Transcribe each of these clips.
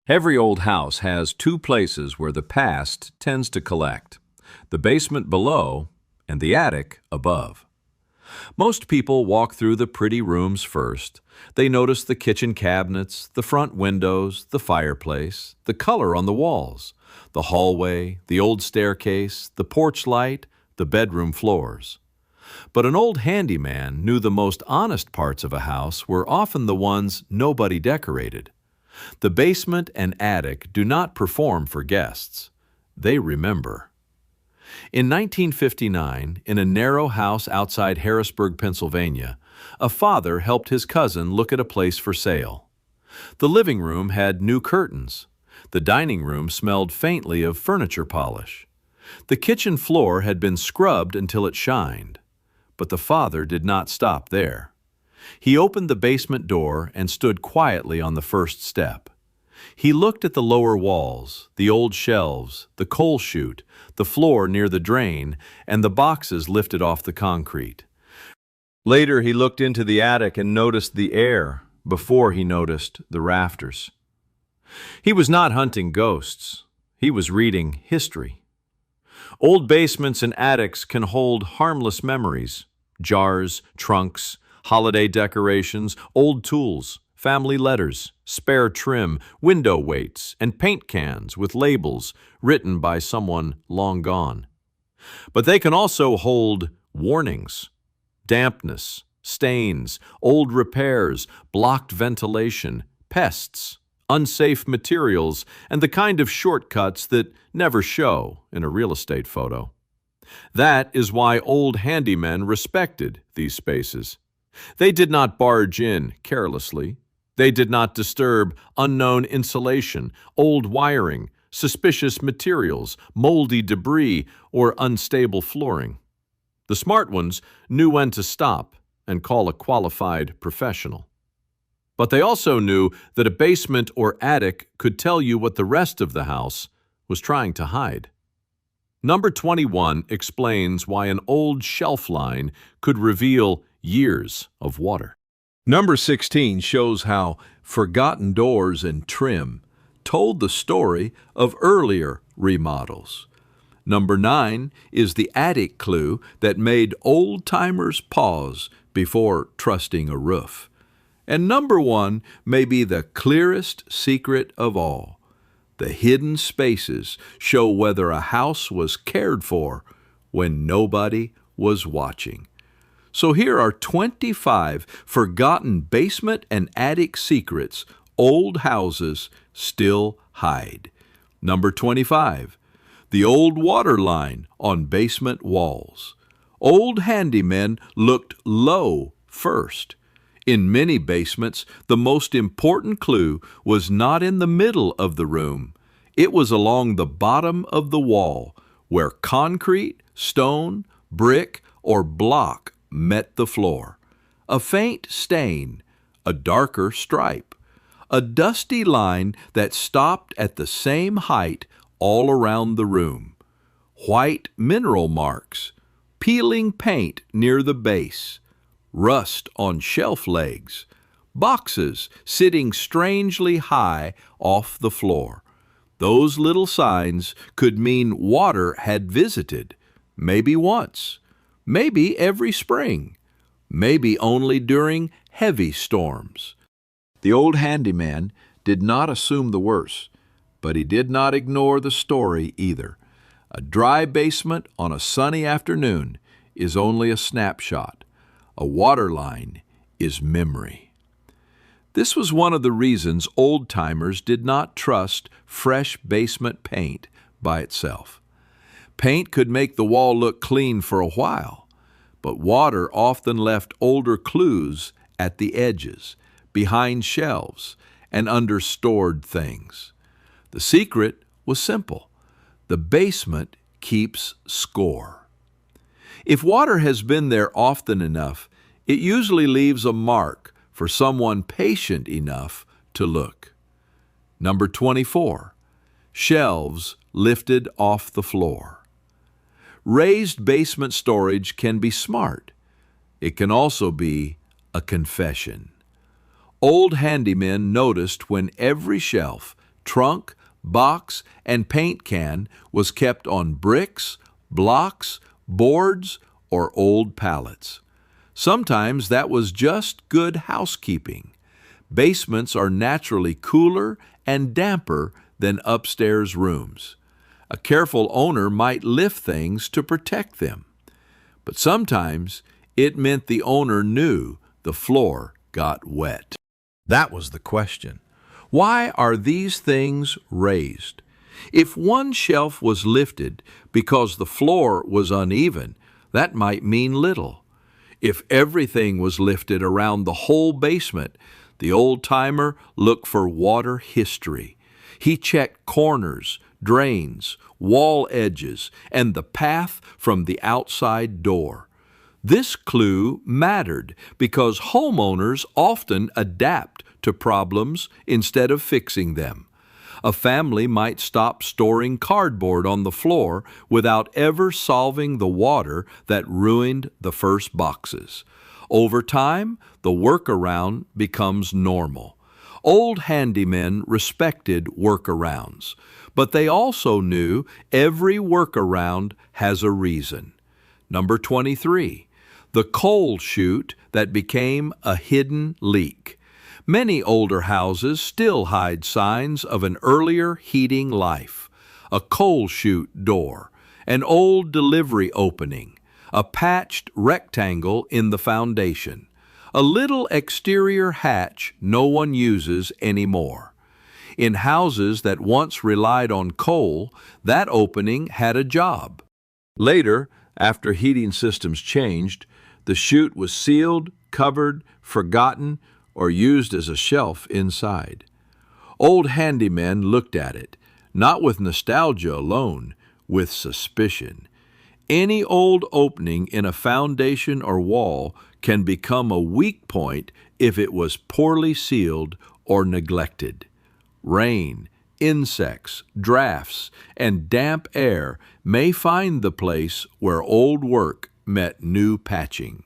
Every old house has two places where the past tends to collect: the basement below and the attic above. Most people walk through the pretty rooms first. They notice the kitchen cabinets, the front windows, the fireplace, the color on the walls, the hallway, the old staircase, the porch light, the bedroom floors. But an old handyman knew the most honest parts of a house were often the ones nobody decorated. The basement and attic do not perform for guests. They remember. In 1959, in a narrow house outside Harrisburg, Pennsylvania, a father helped his cousin look at a place for sale. The living room had new curtains. The dining room smelled faintly of furniture polish. The kitchen floor had been scrubbed until it shined. But the father did not stop there. He opened the basement door and stood quietly on the first step. He looked at the lower walls, the old shelves, the coal chute, the floor near the drain, and the boxes lifted off the concrete. Later he looked into the attic and noticed the air before he noticed the rafters. He was not hunting ghosts. He was reading history. Old basements and attics can hold harmless memories: jars, trunks, holiday decorations, old tools, family letters, spare trim, window weights, and paint cans with labels written by someone long gone. But they can also hold warnings: dampness, stains, old repairs, blocked ventilation, pests, unsafe materials, and the kind of shortcuts that never show in a real estate photo. That is why old handymen respected these spaces. They did not barge in carelessly. They did not disturb unknown insulation, old wiring, suspicious materials, moldy debris, or unstable flooring. The smart ones knew when to stop and call a qualified professional. But they also knew that a basement or attic could tell you what the rest of the house was trying to hide. Number 21 explains why an old shelf line could reveal years of water. Number 16 shows how forgotten doors and trim told the story of earlier remodels. Number 9 is the attic clue that made old-timers pause before trusting a roof. And number 1 may be the clearest secret of all. The hidden spaces show whether a house was cared for when nobody was watching. So here are 25 forgotten basement and attic secrets old houses still hide. Number 25, the old water line on basement walls. Old handymen looked low first. In many basements, the most important clue was not in the middle of the room. It was along the bottom of the wall, where concrete, stone, brick, or block met the floor. A faint stain, a darker stripe, a dusty line that stopped at the same height all around the room. White mineral marks, peeling paint near the base, rust on shelf legs, boxes sitting strangely high off the floor. Those little signs could mean water had visited, maybe once, maybe every spring, maybe only during heavy storms. The old handyman did not assume the worst, but he did not ignore the story either. A dry basement on a sunny afternoon is only a snapshot. A water line is memory. This was one of the reasons old-timers did not trust fresh basement paint by itself. Paint could make the wall look clean for a while, but water often left older clues at the edges, behind shelves, and under stored things. The secret was simple: the basement keeps score. If water has been there often enough, it usually leaves a mark for someone patient enough to look. Number 24, shelves lifted off the floor. Raised basement storage can be smart. It can also be a confession. Old handymen noticed when every shelf trunk, box, and paint can was kept on bricks, blocks, boards, or old pallets. Sometimes that was just good housekeeping. Basements are naturally cooler and damper than upstairs rooms. A careful owner might lift things to protect them. But sometimes it meant the owner knew the floor got wet. That was the question. Why are these things raised? If one shelf was lifted because the floor was uneven, that might mean little. If everything was lifted around the whole basement, the old-timer looked for water history. He checked corners, drains, wall edges, and the path from the outside door. This clue mattered because homeowners often adapt to problems instead of fixing them. A family might stop storing cardboard on the floor without ever solving the water that ruined the first boxes. Over time, the workaround becomes normal. Old handymen respected workarounds, but they also knew every workaround has a reason. Number 23, the coal chute that became a hidden leak. Many older houses still hide signs of an earlier heating life. A coal chute door, an old delivery opening, a patched rectangle in the foundation, a little exterior hatch no one uses anymore. In houses that once relied on coal, that opening had a job. Later, after heating systems changed, the chute was sealed, covered, forgotten, or used as a shelf inside. Old handymen looked at it, not with nostalgia alone, with suspicion. Any old opening in a foundation or wall can become a weak point if it was poorly sealed or neglected. Rain, insects, drafts, and damp air may find the place where old work met new patching.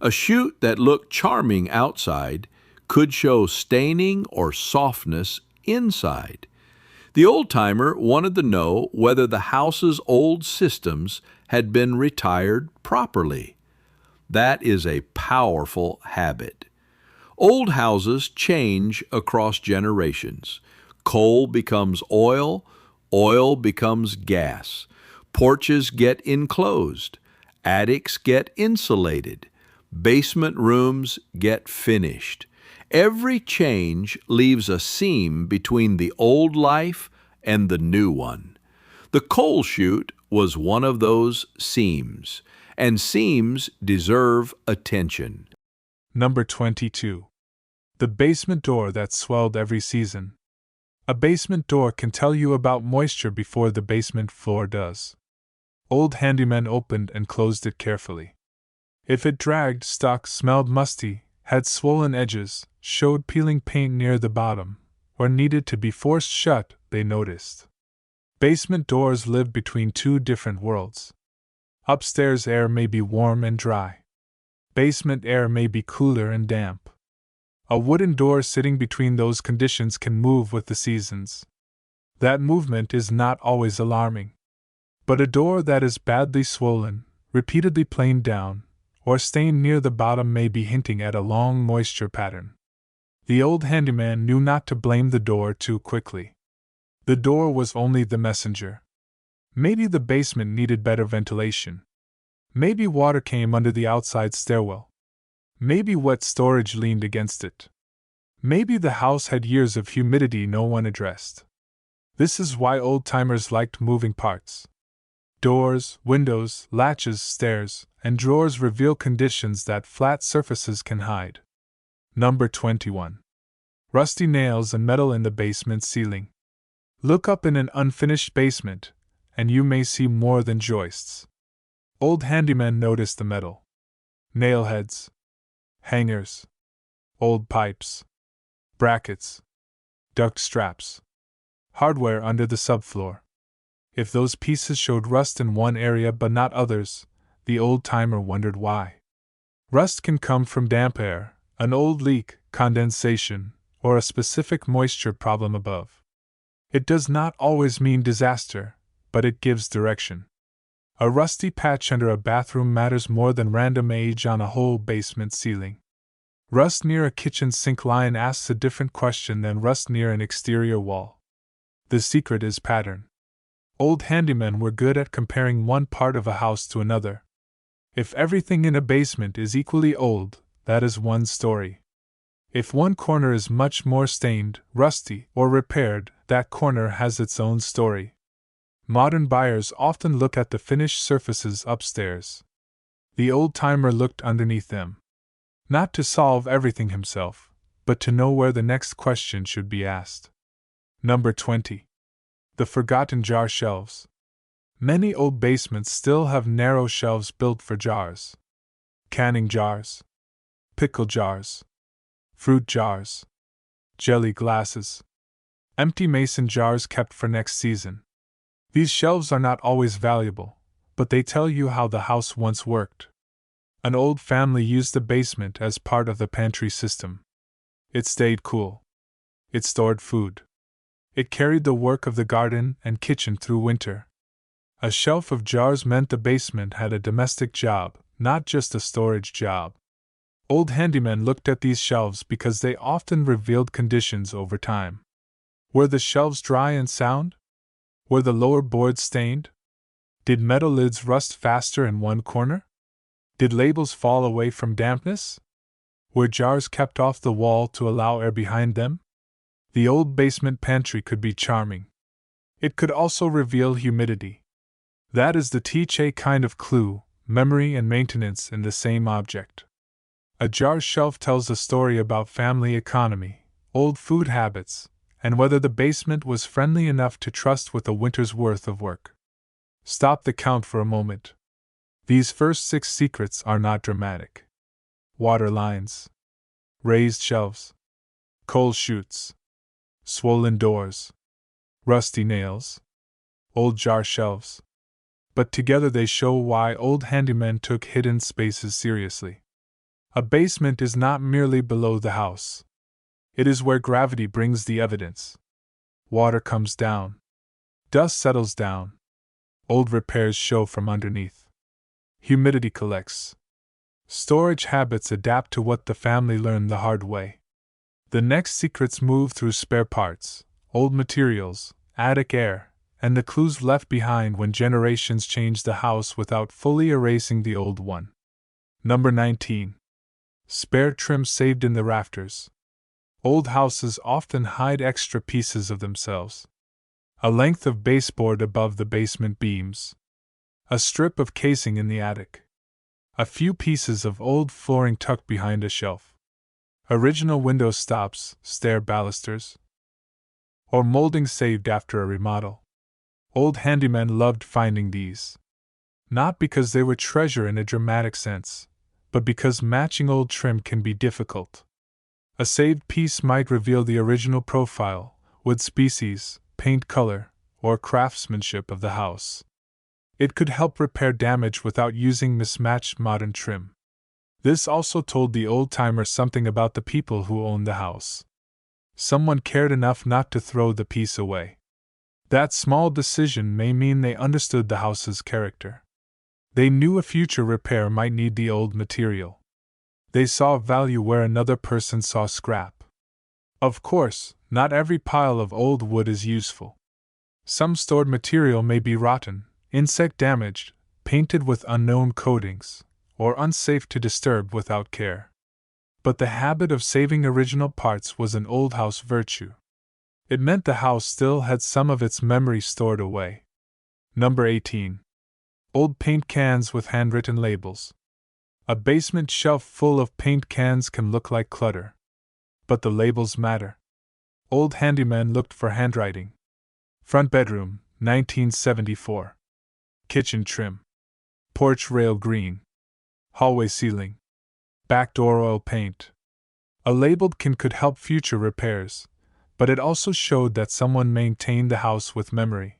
A chute that looked charming outside could show staining or softness inside. The old-timer wanted to know whether the house's old systems had been retired properly. That is a powerful habit. Old houses change across generations. Coal becomes oil, oil becomes gas. Porches get enclosed. Attics get insulated. Basement rooms get finished. Every change leaves a seam between the old life and the new one. The coal chute was one of those seams, and seams deserve attention. Number 22. The basement door that swelled every season. A basement door can tell you about moisture before the basement floor does. Old handymen opened and closed it carefully. If it dragged, stuck, smelled musty, had swollen edges, showed peeling paint near the bottom, or needed to be forced shut, they noticed. Basement doors live between two different worlds. Upstairs air may be warm and dry. Basement air may be cooler and damp. A wooden door sitting between those conditions can move with the seasons. That movement is not always alarming. But a door that is badly swollen, repeatedly planed down, or stained near the bottom may be hinting at a long moisture pattern. The old handyman knew not to blame the door too quickly. The door was only the messenger. Maybe the basement needed better ventilation. Maybe water came under the outside stairwell. Maybe wet storage leaned against it. Maybe the house had years of humidity no one addressed. This is why old-timers liked moving parts. Doors, windows, latches, stairs, and drawers reveal conditions that flat surfaces can hide. Number 21. Rusty nails and metal in the basement ceiling. Look up in an unfinished basement, and you may see more than joists. Old handymen noticed the metal. Nail heads, hangers, old pipes, brackets, duct straps, hardware under the subfloor. If those pieces showed rust in one area but not others, the old-timer wondered why. Rust can come from damp air, an old leak, condensation, or a specific moisture problem above. It does not always mean disaster, but it gives direction. A rusty patch under a bathroom matters more than random age on a whole basement ceiling. Rust near a kitchen sink line asks a different question than rust near an exterior wall. The secret is pattern. Old handymen were good at comparing one part of a house to another. If everything in a basement is equally old, that is one story. If one corner is much more stained, rusty, or repaired, that corner has its own story. Modern buyers often look at the finished surfaces upstairs. The old-timer looked underneath them. Not to solve everything himself, but to know where the next question should be asked. Number 20. The forgotten jar shelves. Many old basements still have narrow shelves built for jars. Canning jars, pickle jars, fruit jars, jelly glasses, empty mason jars kept for next season. These shelves are not always valuable, but they tell you how the house once worked. An old family used the basement as part of the pantry system. It stayed cool. It stored food. It carried the work of the garden and kitchen through winter. A shelf of jars meant the basement had a domestic job, not just a storage job. Old handymen looked at these shelves because they often revealed conditions over time. Were the shelves dry and sound? Were the lower boards stained? Did metal lids rust faster in one corner? Did labels fall away from dampness? Were jars kept off the wall to allow air behind them? The old basement pantry could be charming. It could also reveal humidity. That is the teach a kind of clue, memory and maintenance in the same object. A jar shelf tells a story about family economy, old food habits, and whether the basement was friendly enough to trust with a winter's worth of work. Stop the count for a moment. These first 6 secrets are not dramatic. Water lines, raised shelves, coal chutes, swollen doors, rusty nails, old jar shelves. But together they show why old handymen took hidden spaces seriously. A basement is not merely below the house. It is where gravity brings the evidence. Water comes down. Dust settles down. Old repairs show from underneath. Humidity collects. Storage habits adapt to what the family learned the hard way. The next secrets move through spare parts, old materials, attic air, and the clues left behind when generations change the house without fully erasing the old one. Number 19. Spare trim saved in the rafters. Old houses often hide extra pieces of themselves. A length of baseboard above the basement beams. A strip of casing in the attic. A few pieces of old flooring tucked behind a shelf. Original window stops, stair balusters. Or molding saved after a remodel. Old handymen loved finding these. Not because they were treasure in a dramatic sense, but because matching old trim can be difficult. A saved piece might reveal the original profile, wood species, paint color, or craftsmanship of the house. It could help repair damage without using mismatched modern trim. This also told the old-timer something about the people who owned the house. Someone cared enough not to throw the piece away. That small decision may mean they understood the house's character. They knew a future repair might need the old material. They saw value where another person saw scrap. Of course, not every pile of old wood is useful. Some stored material may be rotten, insect damaged, painted with unknown coatings, or unsafe to disturb without care. But the habit of saving original parts was an old house virtue. It meant the house still had some of its memory stored away. Number 18. Old paint cans with handwritten labels. A basement shelf full of paint cans can look like clutter. But the labels matter. Old handymen looked for handwriting. Front bedroom, 1974. Kitchen trim. Porch rail green. Hallway ceiling. Back door oil paint. A labeled can could help future repairs, but it also showed that someone maintained the house with memory.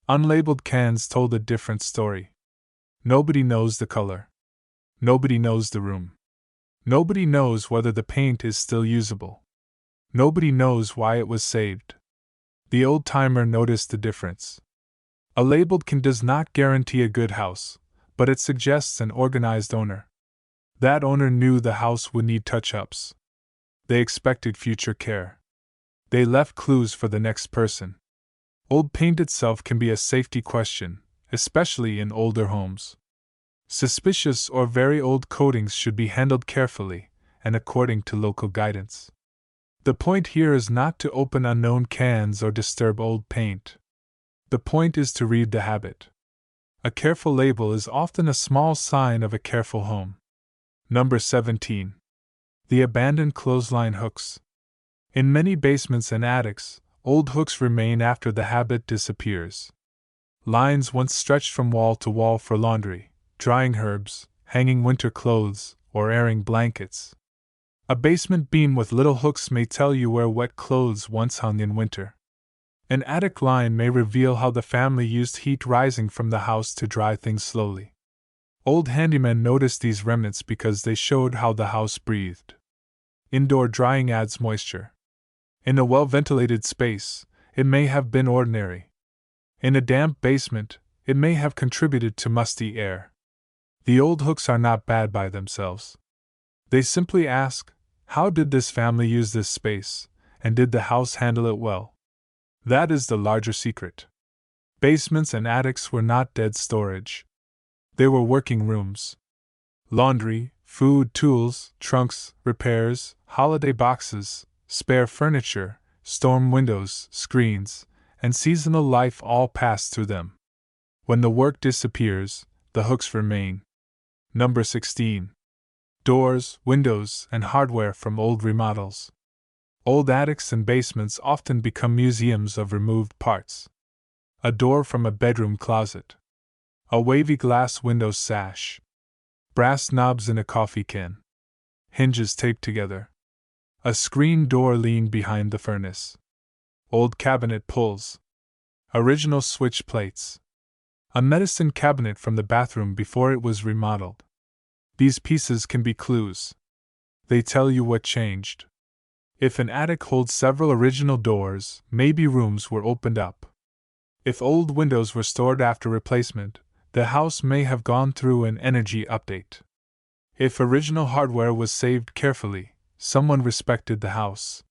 Unlabeled cans told a different story. Nobody knows the color. Nobody knows the room. Nobody knows whether the paint is still usable. Nobody knows why it was saved. The old-timer noticed the difference. A labeled can does not guarantee a good house, but it suggests an organized owner. That owner knew the house would need touch-ups. They expected future care. They left clues for the next person. Old paint itself can be a safety question, especially in older homes. Suspicious or very old coatings should be handled carefully and according to local guidance. The point here is not to open unknown cans or disturb old paint. The point is to read the habit. A careful label is often a small sign of a careful home. Number 17. The abandoned clothesline hooks. In many basements and attics, old hooks remain after the habit disappears. Lines once stretched from wall to wall for laundry, drying herbs, hanging winter clothes, or airing blankets. A basement beam with little hooks may tell you where wet clothes once hung in winter. An attic line may reveal how the family used heat rising from the house to dry things slowly. Old handymen noticed these remnants because they showed how the house breathed. Indoor drying adds moisture. In a well-ventilated space, it may have been ordinary. In a damp basement, it may have contributed to musty air. The old hooks are not bad by themselves. They simply ask, how did this family use this space, and did the house handle it well? That is the larger secret. Basements and attics were not dead storage. They were working rooms. Laundry, food, tools, trunks, repairs, holiday boxes, spare furniture, storm windows, screens, and seasonal life all pass through them. When the work disappears, the hooks remain. Number 16. Doors, windows, and hardware from old remodels. Old attics and basements often become museums of removed parts. A door from a bedroom closet. A wavy glass window sash. Brass knobs in a coffee can. Hinges taped together. A screen door leaned behind the furnace. Old cabinet pulls. Original switch plates. A medicine cabinet from the bathroom before it was remodeled. These pieces can be clues. They tell you what changed. If an attic holds several original doors, maybe rooms were opened up. If old windows were stored after replacement, the house may have gone through an energy update. If original hardware was saved carefully, someone respected the house.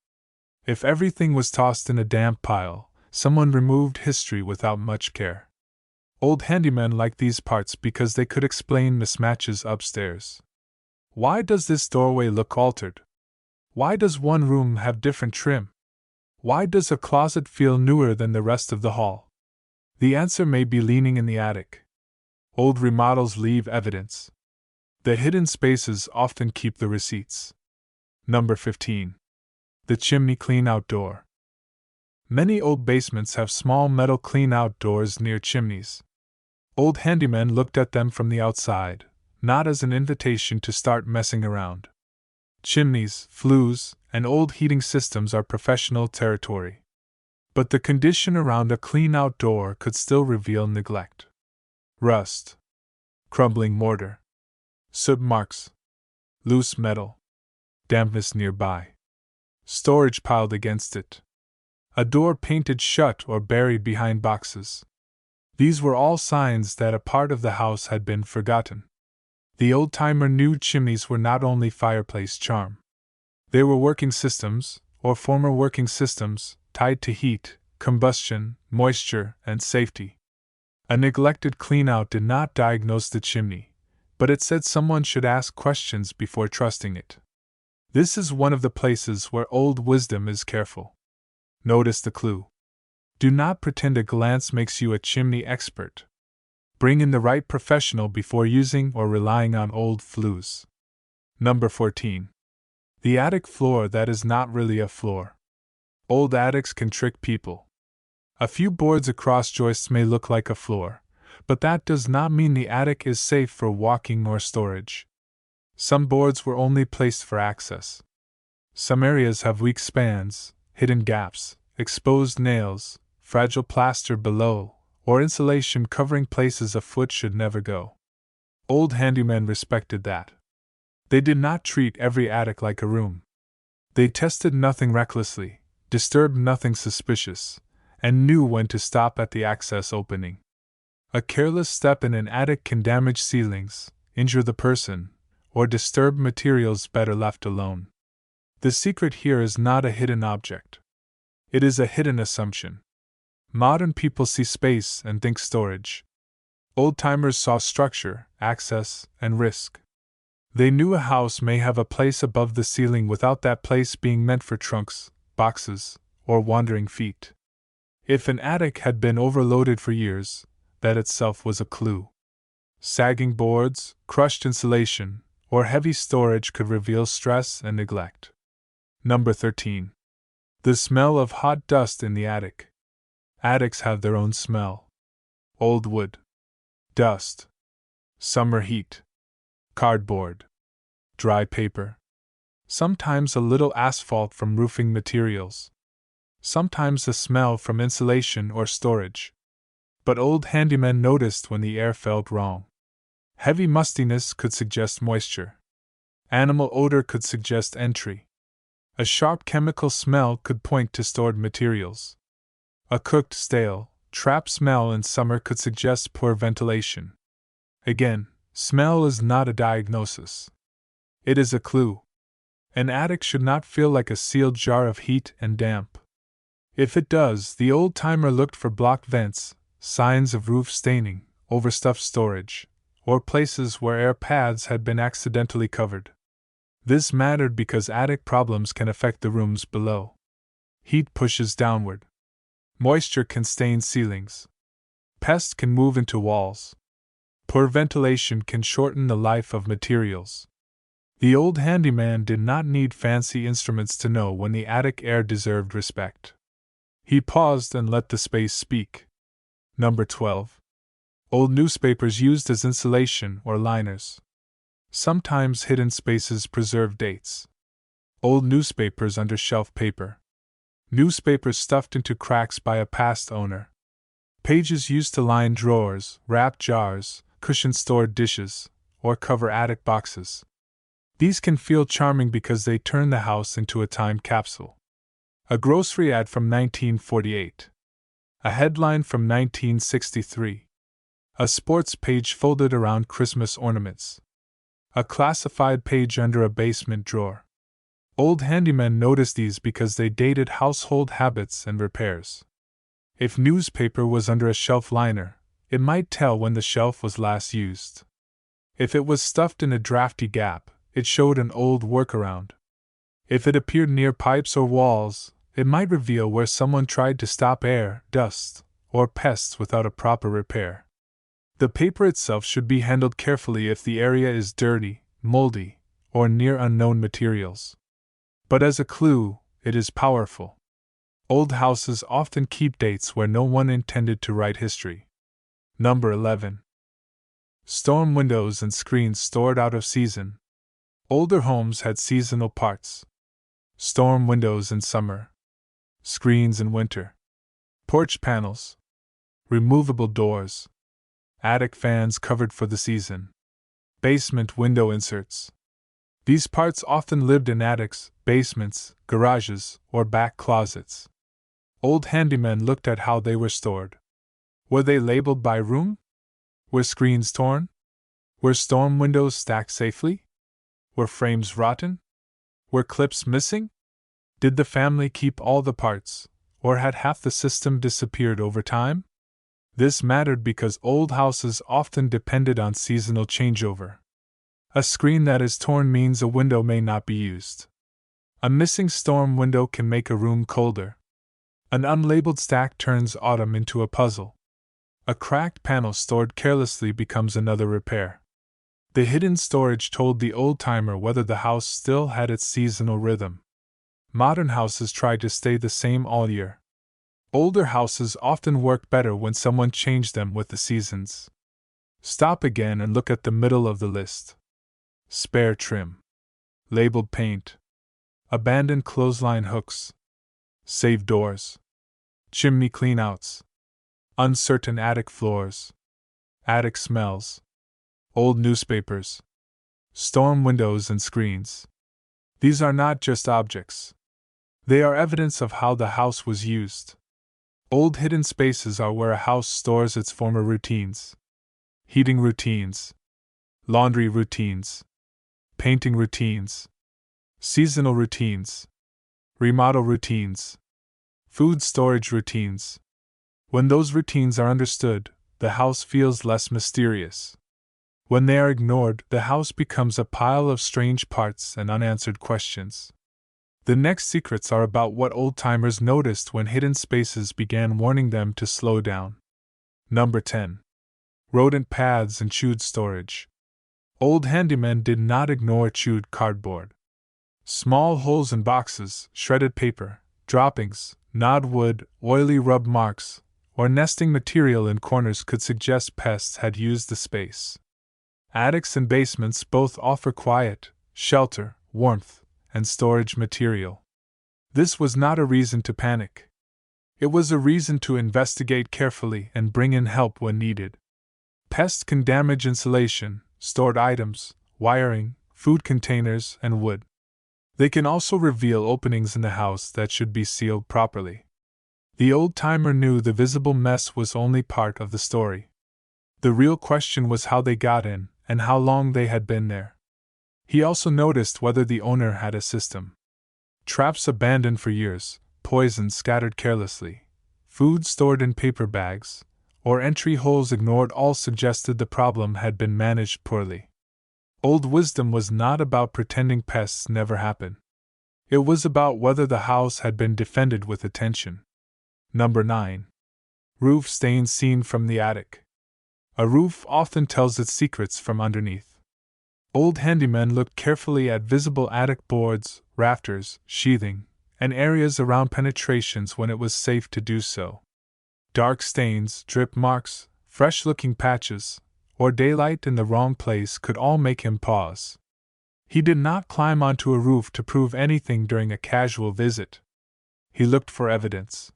If everything was tossed in a damp pile, someone removed history without much care. Old handymen liked these parts because they could explain mismatches upstairs. Why does this doorway look altered? Why does one room have different trim? Why does a closet feel newer than the rest of the hall? The answer may be leaning in the attic. Old remodels leave evidence. The hidden spaces often keep the receipts. Number 15. The chimney clean-out door. Many old basements have small metal clean-out doors near chimneys. Old handymen looked at them from the outside, not as an invitation to start messing around. Chimneys, flues, and old heating systems are professional territory. But the condition around a clean-out door could still reveal neglect. Rust. Crumbling mortar. Soot marks. Loose metal. Dampness nearby. Storage piled against it. A door painted shut or buried behind boxes. These were all signs that a part of the house had been forgotten. The old-timer knew chimneys were not only fireplace charm. They were working systems, or former working systems, tied to heat, combustion, moisture, and safety. A neglected clean-out did not diagnose the chimney, but it said someone should ask questions before trusting it. This is one of the places where old wisdom is careful. Notice the clue. Do not pretend a glance makes you a chimney expert. Bring in the right professional before using or relying on old flues. Number 14. The attic floor that is not really a floor. Old attics can trick people. A few boards across joists may look like a floor, but that does not mean the attic is safe for walking or storage. Some boards were only placed for access. Some areas have weak spans, hidden gaps, exposed nails, fragile plaster below, or insulation covering places a foot should never go. Old handymen respected that. They did not treat every attic like a room. They tested nothing recklessly, disturbed nothing suspicious, and knew when to stop at the access opening. A careless step in an attic can damage ceilings, injure the person, or disturb materials better left alone. The secret here is not a hidden object. It is a hidden assumption. Modern people see space and think storage. Old-timers saw structure, access, and risk. They knew a house may have a place above the ceiling without that place being meant for trunks, boxes, or wandering feet. If an attic had been overloaded for years, that itself was a clue. Sagging boards, crushed insulation, or heavy storage could reveal stress and neglect. Number 13. The smell of hot dust in the attic. Attics have their own smell. Old wood, dust, summer heat, cardboard, dry paper, sometimes a little asphalt from roofing materials, sometimes a smell from insulation or storage. But old handymen noticed when the air felt wrong. Heavy mustiness could suggest moisture. Animal odor could suggest entry. A sharp chemical smell could point to stored materials. A cooked, stale, trapped smell in summer could suggest poor ventilation. Again, smell is not a diagnosis. It is a clue. An attic should not feel like a sealed jar of heat and damp. If it does, the old-timer looked for blocked vents, signs of roof staining, overstuffed storage, or places where air paths had been accidentally covered. This mattered because attic problems can affect the rooms below. Heat pushes downward. Moisture can stain ceilings. Pests can move into walls. Poor ventilation can shorten the life of materials. The old handyman did not need fancy instruments to know when the attic air deserved respect. He paused and let the space speak. Number 12. Old newspapers used as insulation or liners. Sometimes hidden spaces preserve dates. Old newspapers under shelf paper. Newspapers stuffed into cracks by a past owner. Pages used to line drawers, wrap jars, cushion stored dishes, or cover attic boxes. These can feel charming because they turn the house into a time capsule. A grocery ad from 1948. A headline from 1963. A sports page folded around Christmas ornaments. A classified page under a basement drawer. Old handymen noticed these because they dated household habits and repairs. If newspaper was under a shelf liner, it might tell when the shelf was last used. If it was stuffed in a drafty gap, it showed an old workaround. If it appeared near pipes or walls, it might reveal where someone tried to stop air, dust, or pests without a proper repair. The paper itself should be handled carefully if the area is dirty, moldy, or near unknown materials. But as a clue, it is powerful. Old houses often keep dates where no one intended to write history. Number 11. Storm windows and screens stored out of season. Older homes had seasonal parts. Storm windows in summer. Screens in winter. Porch panels. Removable doors. Attic fans covered for the season. Basement window inserts. These parts often lived in attics, basements, garages, or back closets. Old handymen looked at how they were stored. Were they labeled by room? Were screens torn? Were storm windows stacked safely? Were frames rotten? Were clips missing? Did the family keep all the parts, or had half the system disappeared over time? This mattered because old houses often depended on seasonal changeover. A screen that is torn means a window may not be used. A missing storm window can make a room colder. An unlabeled stack turns autumn into a puzzle. A cracked panel stored carelessly becomes another repair. The hidden storage told the old-timer whether the house still had its seasonal rhythm. Modern houses try to stay the same all year. Older houses often work better when someone changed them with the seasons. Stop again and look at the middle of the list. Spare trim. Labeled paint. Abandoned clothesline hooks. Saved doors. Chimney cleanouts. Uncertain attic floors. Attic smells. Old newspapers. Storm windows and screens. These are not just objects. They are evidence of how the house was used. Old hidden spaces are where a house stores its former routines. Heating routines, laundry routines, painting routines, seasonal routines, remodel routines, food storage routines. When those routines are understood, the house feels less mysterious. When they are ignored, the house becomes a pile of strange parts and unanswered questions. The next secrets are about what old-timers noticed when hidden spaces began warning them to slow down. Number 10. Rodent paths and chewed storage. Old handymen did not ignore chewed cardboard. Small holes in boxes, shredded paper, droppings, gnawed wood, oily rub marks, or nesting material in corners could suggest pests had used the space. Attics and basements both offer quiet, shelter, warmth, and storage material. This was not a reason to panic. It was a reason to investigate carefully and bring in help when needed. Pests can damage insulation, stored items, wiring, food containers, and wood. They can also reveal openings in the house that should be sealed properly. The old-timer knew the visible mess was only part of the story. The real question was how they got in, and how long they had been there. He also noticed whether the owner had a system. Traps abandoned for years, poison scattered carelessly, food stored in paper bags, or entry holes ignored all suggested the problem had been managed poorly. Old wisdom was not about pretending pests never happen. It was about whether the house had been defended with attention. Number 9. Roof stains seen from the attic. A roof often tells its secrets from underneath. Old handymen looked carefully at visible attic boards, rafters, sheathing, and areas around penetrations when it was safe to do so. Dark stains, drip marks, fresh-looking patches, or daylight in the wrong place could all make him pause. He did not climb onto a roof to prove anything during a casual visit. He looked for evidence.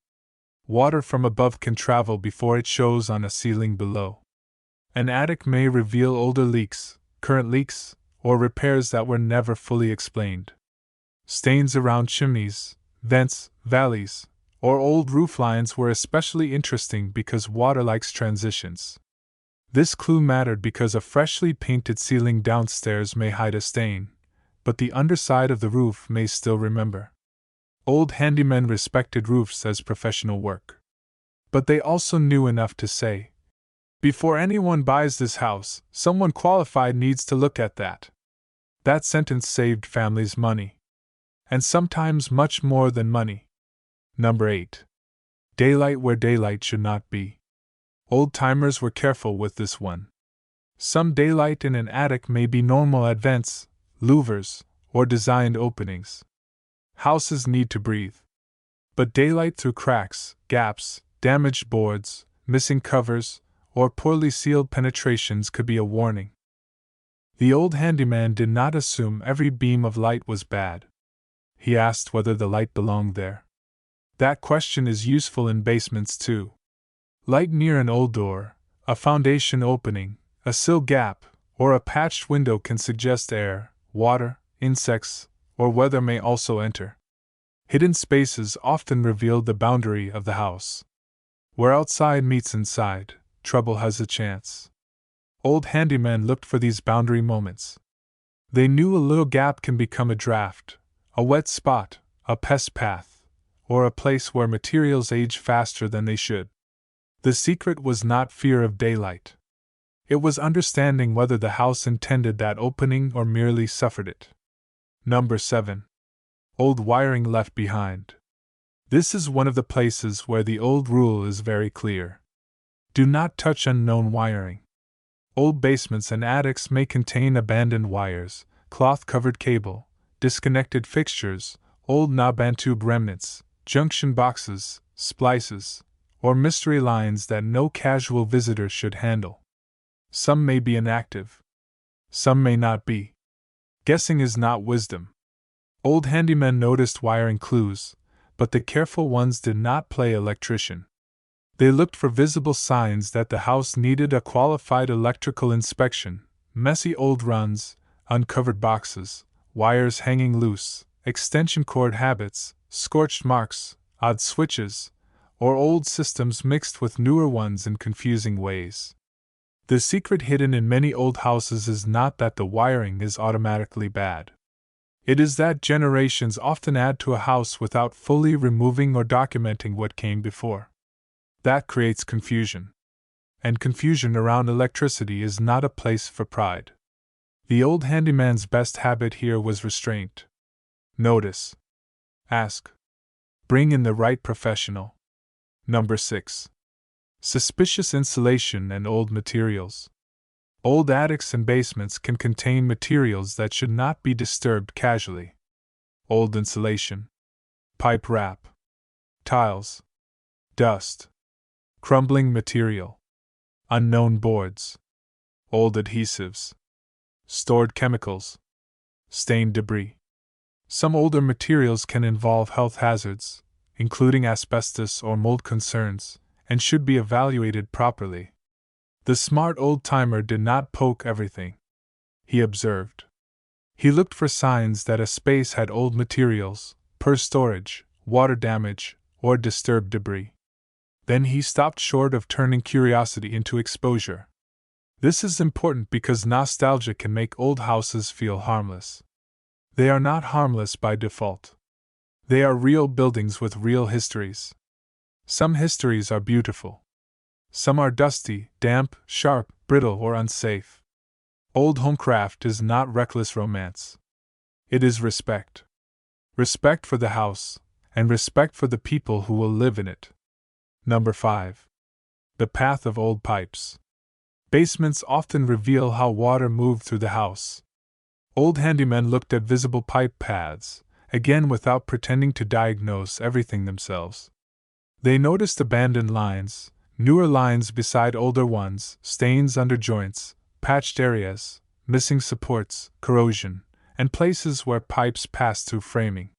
Water from above can travel before it shows on a ceiling below. An attic may reveal older leaks, current leaks, or repairs that were never fully explained. Stains around chimneys, vents, valleys, or old roof lines were especially interesting because water likes transitions. This clue mattered because a freshly painted ceiling downstairs may hide a stain, but the underside of the roof may still remember. Old handymen respected roofs as professional work. But they also knew enough to say, "Before anyone buys this house, someone qualified needs to look at that." That sentence saved families money. And sometimes much more than money. Number 8. Daylight where daylight should not be. Old-timers were careful with this one. Some daylight in an attic may be normal at vents, louvers, or designed openings. Houses need to breathe. But daylight through cracks, gaps, damaged boards, missing covers, or poorly sealed penetrations could be a warning. The old handyman did not assume every beam of light was bad. He asked whether the light belonged there. That question is useful in basements too. Light near an old door, a foundation opening, a sill gap, or a patched window can suggest air, water, insects, or weather may also enter. Hidden spaces often reveal the boundary of the house. Where outside meets inside, trouble has a chance. Old handymen looked for these boundary moments. They knew a little gap can become a draft, a wet spot, a pest path, or a place where materials age faster than they should. The secret was not fear of daylight. It was understanding whether the house intended that opening or merely suffered it. Number 7. Old wiring left behind. This is one of the places where the old rule is very clear. Do not touch unknown wiring. Old basements and attics may contain abandoned wires, cloth-covered cable, disconnected fixtures, old knob and tube remnants, junction boxes, splices, or mystery lines that no casual visitor should handle. Some may be inactive. Some may not be. Guessing is not wisdom. Old handymen noticed wiring clues, but the careful ones did not play electrician. They looked for visible signs that the house needed a qualified electrical inspection: messy old runs, uncovered boxes, wires hanging loose, extension cord habits, scorched marks, odd switches, or old systems mixed with newer ones in confusing ways. The secret hidden in many old houses is not that the wiring is automatically bad. It is that generations often add to a house without fully removing or documenting what came before. That creates confusion. And confusion around electricity is not a place for pride. The old handyman's best habit here was restraint. Notice. Ask. Bring in the right professional. Number 6. Suspicious insulation and old materials. Old attics and basements can contain materials that should not be disturbed casually. Old insulation, pipe wrap, tiles, dust, crumbling material, unknown boards, old adhesives, stored chemicals, stained debris. Some older materials can involve health hazards, including asbestos or mold concerns, and should be evaluated properly. The smart old-timer did not poke everything. He observed. He looked for signs that a space had old materials, poor storage, water damage, or disturbed debris. Then he stopped short of turning curiosity into exposure. This is important because nostalgia can make old houses feel harmless. They are not harmless by default. They are real buildings with real histories. Some histories are beautiful. Some are dusty, damp, sharp, brittle, or unsafe. Old Homecraft is not reckless romance. It is respect. Respect for the house, and respect for the people who will live in it. Number 5. The path of old pipes. Basements often reveal how water moved through the house. Old handymen looked at visible pipe paths, again without pretending to diagnose everything themselves. They noticed abandoned lines, newer lines beside older ones, stains under joints, patched areas, missing supports, corrosion, and places where pipes passed through framing.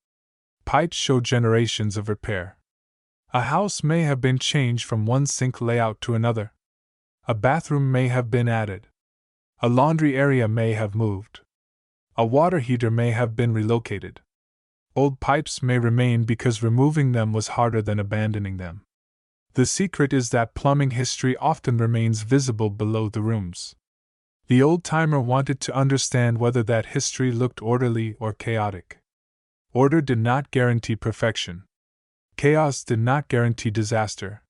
Pipes show generations of repair. A house may have been changed from one sink layout to another. A bathroom may have been added. A laundry area may have moved. A water heater may have been relocated. Old pipes may remain because removing them was harder than abandoning them. The secret is that plumbing history often remains visible below the rooms. The old-timer wanted to understand whether that history looked orderly or chaotic. Order did not guarantee perfection. Chaos did not guarantee disaster.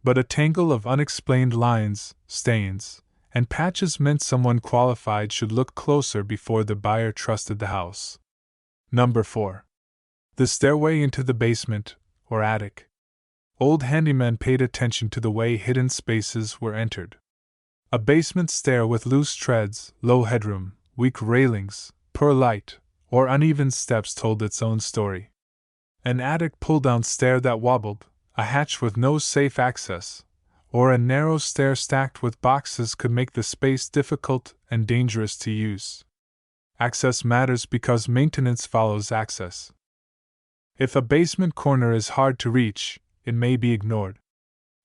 But a tangle of unexplained lines, stains, and patches meant someone qualified should look closer before the buyer trusted the house. Number 4. The stairway into the basement, or attic. Old handymen paid attention to the way hidden spaces were entered. A basement stair with loose treads, low headroom, weak railings, poor light, or uneven steps told its own story. An attic pull-down stair that wobbled, a hatch with no safe access, or a narrow stair stacked with boxes could make the space difficult and dangerous to use. Access matters because maintenance follows access. If a basement corner is hard to reach, it may be ignored.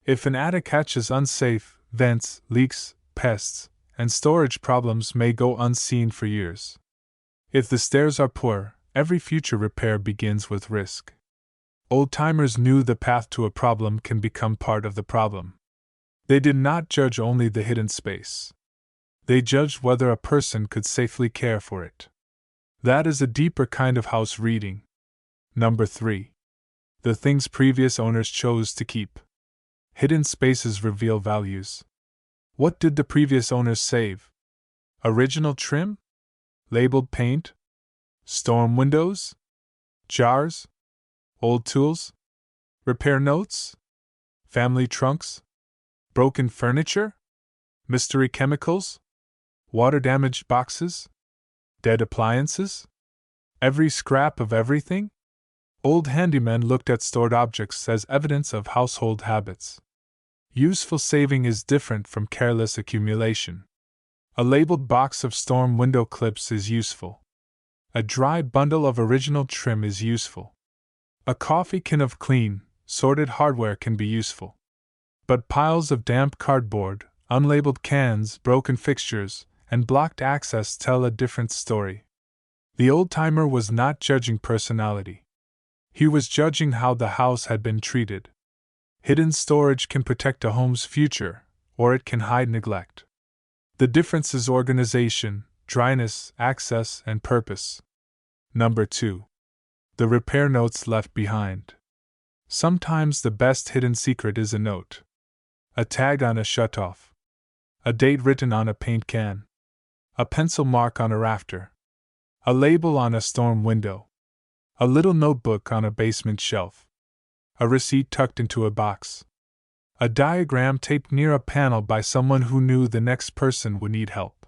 If an attic hatch is unsafe, vents, leaks, pests, and storage problems may go unseen for years. If the stairs are poor, every future repair begins with risk. Old-timers knew the path to a problem can become part of the problem. They did not judge only the hidden space. They judged whether a person could safely care for it. That is a deeper kind of house reading. Number 3. The things previous owners chose to keep. Hidden spaces reveal values. What did the previous owners save? Original trim? Labeled paint? Storm windows? Jars? Old tools? Repair notes? Family trunks? Broken furniture? Mystery chemicals? Water-damaged boxes? Dead appliances? Every scrap of everything? Old handymen looked at stored objects as evidence of household habits. Useful saving is different from careless accumulation. A labeled box of storm window clips is useful. A dry bundle of original trim is useful. A coffee can of clean, sorted hardware can be useful. But piles of damp cardboard, unlabeled cans, broken fixtures, and blocked access tell a different story. The old-timer was not judging personality. He was judging how the house had been treated. Hidden storage can protect a home's future, or it can hide neglect. The difference is organization, dryness, access, and purpose. Number 2. The repair notes left behind. Sometimes the best hidden secret is a note. A tag on a shutoff. A date written on a paint can. A pencil mark on a rafter. A label on a storm window. A little notebook on a basement shelf. A receipt tucked into a box. A diagram taped near a panel by someone who knew the next person would need help.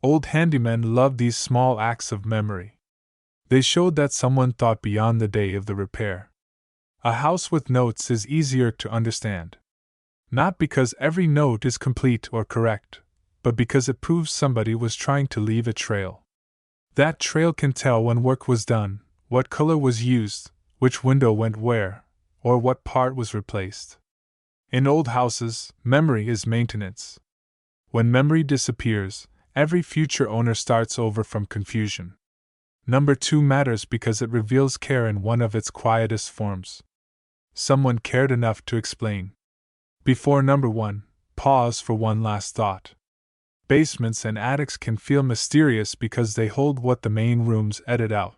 Old handymen loved these small acts of memory. They showed that someone thought beyond the day of the repair. A house with notes is easier to understand. Not because every note is complete or correct, but because it proves somebody was trying to leave a trail. That trail can tell when work was done, what color was used, which window went where, or what part was replaced. In old houses, memory is maintenance. When memory disappears, every future owner starts over from confusion. Number 2 matters because it reveals care in one of its quietest forms. Someone cared enough to explain. Before number 1, pause for one last thought. Basements and attics can feel mysterious because they hold what the main rooms edit out.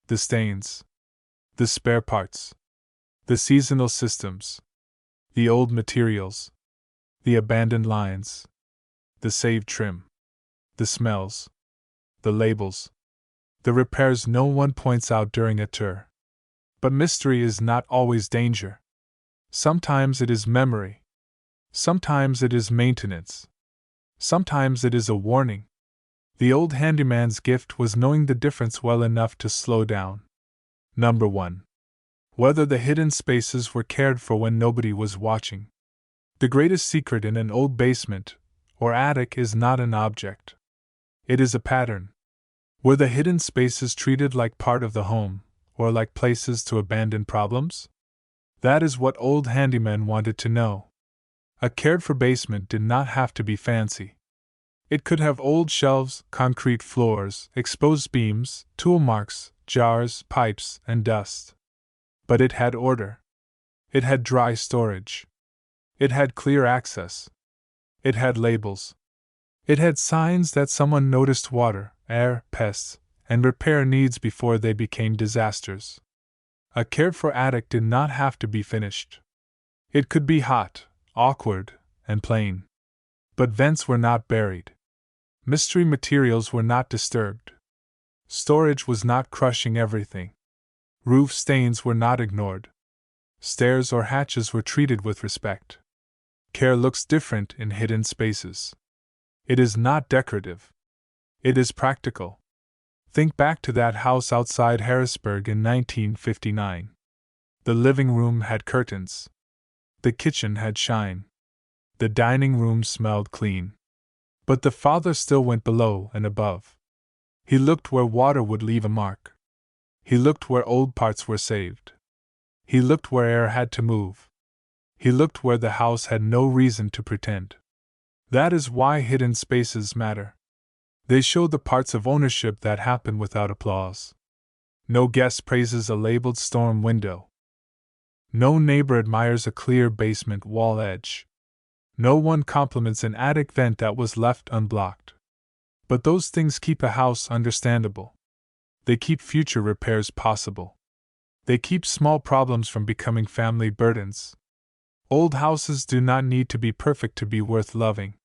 The stains. The spare parts. The seasonal systems. The old materials. The abandoned lines. The saved trim. The smells. The labels. The repairs no one points out during a tour. But mystery is not always danger. Sometimes it is memory. Sometimes it is maintenance. Sometimes it is a warning. The old handyman's gift was knowing the difference well enough to slow down. Number 1. Whether the hidden spaces were cared for when nobody was watching. The greatest secret in an old basement or attic is not an object. It is a pattern. Were the hidden spaces treated like part of the home, or like places to abandon problems? That is what old handymen wanted to know. A cared-for basement did not have to be fancy. It could have old shelves, concrete floors, exposed beams, tool marks, jars, pipes, and dust. But it had order. It had dry storage. It had clear access. It had labels. It had signs that someone noticed water, air, pests, and repair needs before they became disasters. A cared-for attic did not have to be finished. It could be hot, awkward, and plain. But vents were not buried. Mystery materials were not disturbed. Storage was not crushing everything. Roof stains were not ignored. Stairs or hatches were treated with respect. Care looks different in hidden spaces. It is not decorative. It is practical. Think back to that house outside Harrisburg in 1959. The living room had curtains. The kitchen had shine. The dining room smelled clean. But the father still went below and above. He looked where water would leave a mark. He looked where old parts were saved. He looked where air had to move. He looked where the house had no reason to pretend. That is why hidden spaces matter. They show the parts of ownership that happen without applause. No guest praises a labeled storm window. No neighbor admires a clear basement wall edge. No one compliments an attic vent that was left unblocked. But those things keep a house understandable. They keep future repairs possible. They keep small problems from becoming family burdens. Old houses do not need to be perfect to be worth loving.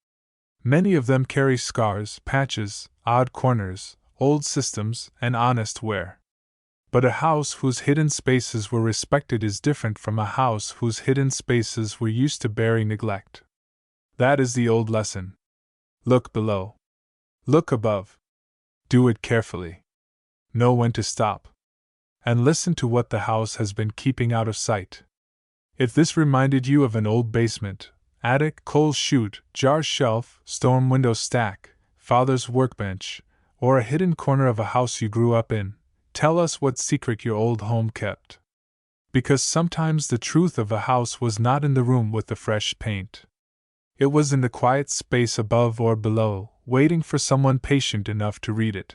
Many of them carry scars, patches, odd corners, old systems, and honest wear. But a house whose hidden spaces were respected is different from a house whose hidden spaces were used to bury neglect. That is the old lesson. Look below. Look above. Do it carefully. Know when to stop. And listen to what the house has been keeping out of sight. If this reminded you of an old basement, attic, coal chute, jar shelf, storm window stack, father's workbench, or a hidden corner of a house you grew up in, tell us what secret your old home kept. Because sometimes the truth of a house was not in the room with the fresh paint. It was in the quiet space above or below, waiting for someone patient enough to read it.